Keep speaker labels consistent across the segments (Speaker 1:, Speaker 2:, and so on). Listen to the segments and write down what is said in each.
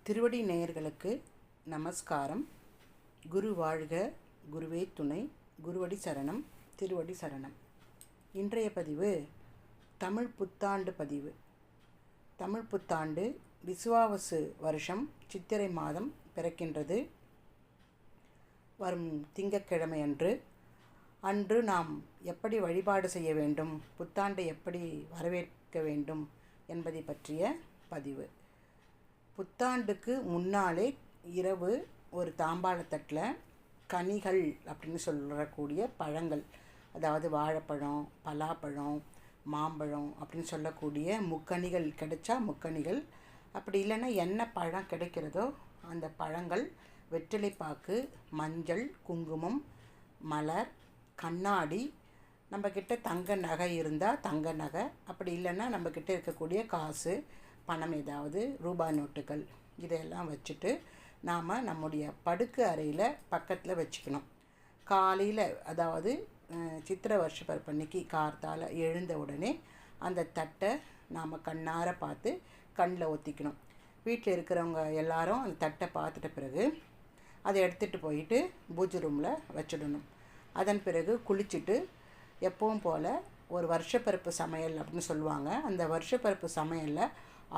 Speaker 1: திருவடி நேயர்களுக்கு நமஸ்காரம். குரு வாழ்க, குருவே துணை, குருவடி சரணம், திருவடி சரணம். இன்றைய பதிவு தமிழ் புத்தாண்டு பதிவு. தமிழ் புத்தாண்டு விசுவாவசு வருஷம் சித்திரை மாதம் பிறக்கின்றது. வரும் திங்கட்கிழமை அன்று நாம் எப்படி வழிபாடு செய்ய வேண்டும், புத்தாண்டை எப்படி வரவேற்க வேண்டும் என்பதை பற்றிய பதிவு. புத்தாண்டுக்கு முன்னாலே இரவு ஒரு தாம்பாளத்தட்டில் கனிகள் அப்படின்னு சொல்லக்கூடிய பழங்கள், அதாவது வாழைப்பழம், பலாப்பழம், மாம்பழம் அப்படின்னு சொல்லக்கூடிய முக்கனிகள் கிடைச்சா முக்கனிகள், அப்படி இல்லைன்னா என்ன பழம் கிடைக்கிறதோ அந்த பழங்கள், வெற்றிலைப்பாக்கு, மஞ்சள், குங்குமம், மலர், கண்ணாடி, நம்மக்கிட்ட தங்க நகை இருந்தால் தங்க நகை, அப்படி இல்லைன்னா நம்மக்கிட்ட இருக்கக்கூடிய காசு பணம், ஏதாவது ரூபாய் நோட்டுகள், இதையெல்லாம் வச்சுட்டு நாம் நம்முடைய படுக்கை அறையில் பக்கத்தில் வச்சுக்கணும். காலையில், அதாவது சித்திரை வருஷ பிறப்பன்னைக்கு கார்த்தால் எழுந்த உடனே அந்த தட்டை நாம் கண்ணார பார்த்து கண்ணில் ஒத்திக்கணும். வீட்டில் இருக்கிறவங்க எல்லாரும் அந்த தட்டை பார்த்துட்ட பிறகு அதை எடுத்துகிட்டு போயிட்டு பூஜை ரூமில் வச்சிடணும். அதன் பிறகு குளிச்சுட்டு எப்பவும் போல் ஒரு வருஷப்பிறப்பு சமையல் அப்படின்னு சொல்லுவாங்க, அந்த வருஷப்பிறப்பு சமையலில்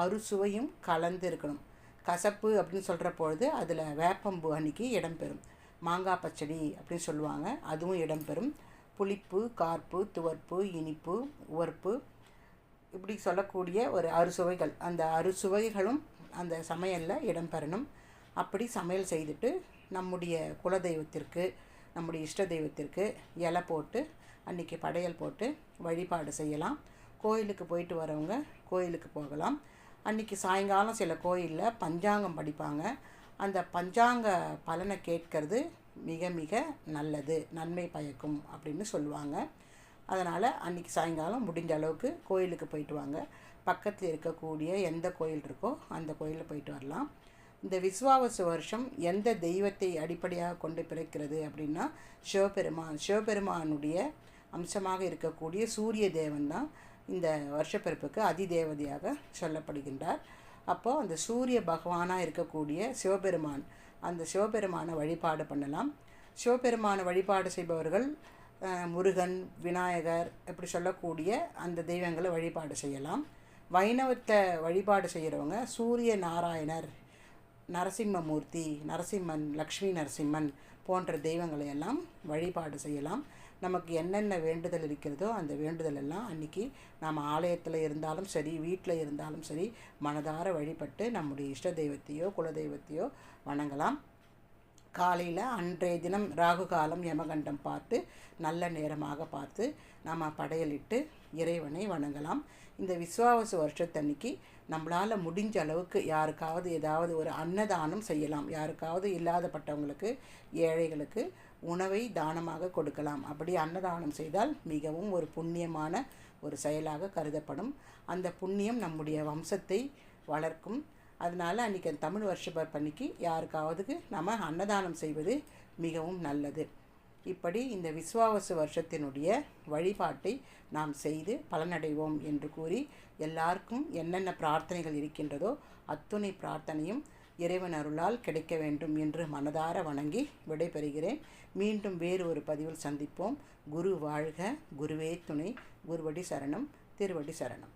Speaker 1: அறுசுவையும் கலந்து இருக்கணும். கசப்பு அப்படின்னு சொல்கிற பொழுது அதில் வேப்பம்பு அன்னைக்கு இடம்பெறும். மாங்காய் பச்சடி அப்படின்னு சொல்லுவாங்க, அதுவும் இடம்பெறும். புளிப்பு, கார்ப்பு, துவர்ப்பு, இனிப்பு, உவர்ப்பு, இப்படி சொல்லக்கூடிய ஒரு அறுசுவைகள், அந்த அறுசுவைகளும் அந்த சமையலில் இடம்பெறணும். அப்படி சமையல் செய்துட்டு நம்முடைய குலதெய்வத்திற்கு, நம்முடைய இஷ்ட தெய்வத்திற்கு இலை போட்டு அன்றைக்கி படையல் போட்டு வழிபாடு செய்யலாம். கோயிலுக்கு போயிட்டு வரவங்க கோயிலுக்கு போகலாம். அன்றைக்கி சாயங்காலம் சில கோயிலில் பஞ்சாங்கம் படிப்பாங்க. அந்த பஞ்சாங்க பலனை கேட்கறது மிக மிக நல்லது, நன்மை பயக்கும் அப்படின்னு சொல்லுவாங்க. அதனால் அன்றைக்கி சாயங்காலம் முடிஞ்ச அளவுக்கு கோயிலுக்கு போயிட்டு வாங்க. பக்கத்தில் இருக்கக்கூடிய எந்த கோயில் இருக்கோ அந்த கோயிலில் போயிட்டு வரலாம். இந்த விசுவாவசு வருஷம் எந்த தெய்வத்தை அடிப்படையாக கொண்டு பிறக்கிறது அப்படின்னா சிவபெருமானுடைய அம்சமாக இருக்கக்கூடிய சூரிய தேவன் தான் இந்த வருஷப்பிறப்புக்கு அதிதேவதையாக சொல்லப்படுகின்றார். அப்போது அந்த சூரிய பகவானாக இருக்கக்கூடிய சிவபெருமான், அந்த சிவபெருமானை வழிபாடு பண்ணலாம். சிவபெருமானை வழிபாடு செய்பவர்கள் முருகன், விநாயகர், இப்படி சொல்லக்கூடிய அந்த தெய்வங்களை வழிபாடு செய்யலாம். வைணவத்தை வழிபாடு செய்கிறவங்க சூரிய நாராயணர், நரசிம்மமூர்த்தி, நரசிம்மன், லக்ஷ்மி நரசிம்மன் போன்ற தெய்வங்களை எல்லாம் வழிபாடு செய்யலாம். நமக்கு என்னென்ன வேண்டுதல் இருக்கிறதோ அந்த வேண்டுதல் எல்லாம் அன்றைக்கி நாம் ஆலயத்தில் இருந்தாலும் சரி, வீட்டில் இருந்தாலும் சரி, மனதார வழிபட்டு நம்முடைய இஷ்ட தெய்வத்தையோ குலதெய்வத்தையோ வணங்கலாம். காலையில் அன்றைய தினம் ராகு காலம், யமகண்டம் பார்த்து நல்ல நேரமாக பார்த்து நாம் படையலிட்டு இறைவனை வணங்கலாம். இந்த விசுவாவசு வருஷத்தன்னைக்கு நம்மளால் முடிஞ்ச அளவுக்கு யாருக்காவது ஏதாவது ஒரு அன்னதானம் செய்யலாம். யாருக்காவது இல்லாதப்பட்டவங்களுக்கு, ஏழைகளுக்கு உணவை தானமாக கொடுக்கலாம். அப்படி அன்னதானம் செய்தால் மிகவும் ஒரு புண்ணியமான ஒரு செயலாக கருதப்படும். அந்த புண்ணியம் நம்முடைய வம்சத்தை வளர்க்கும். அதனால் அன்றைக்கி தமிழ் வருஷப்பன்னைக்கு யாருக்காவதுக்கு நம்ம அன்னதானம் செய்வது மிகவும் நல்லது. இப்படி இந்த விசுவாவசு வருஷத்தினுடைய வழிபாட்டை நாம் செய்து பலனடைவோம் என்று கூறி, எல்லாருக்கும் என்னென்ன பிரார்த்தனைகள் இருக்கின்றதோ அத்துணை பிரார்த்தனையும் இறைவன் அருளால் கிடைக்க வேண்டும் என்று மனதார வணங்கி விடைபெறுகிறேன். மீண்டும் வேறு ஒரு பதிவில் சந்திப்போம். குரு வாழ்க, குருவே துணை, குருவடி சரணம், திருவடி சரணம்.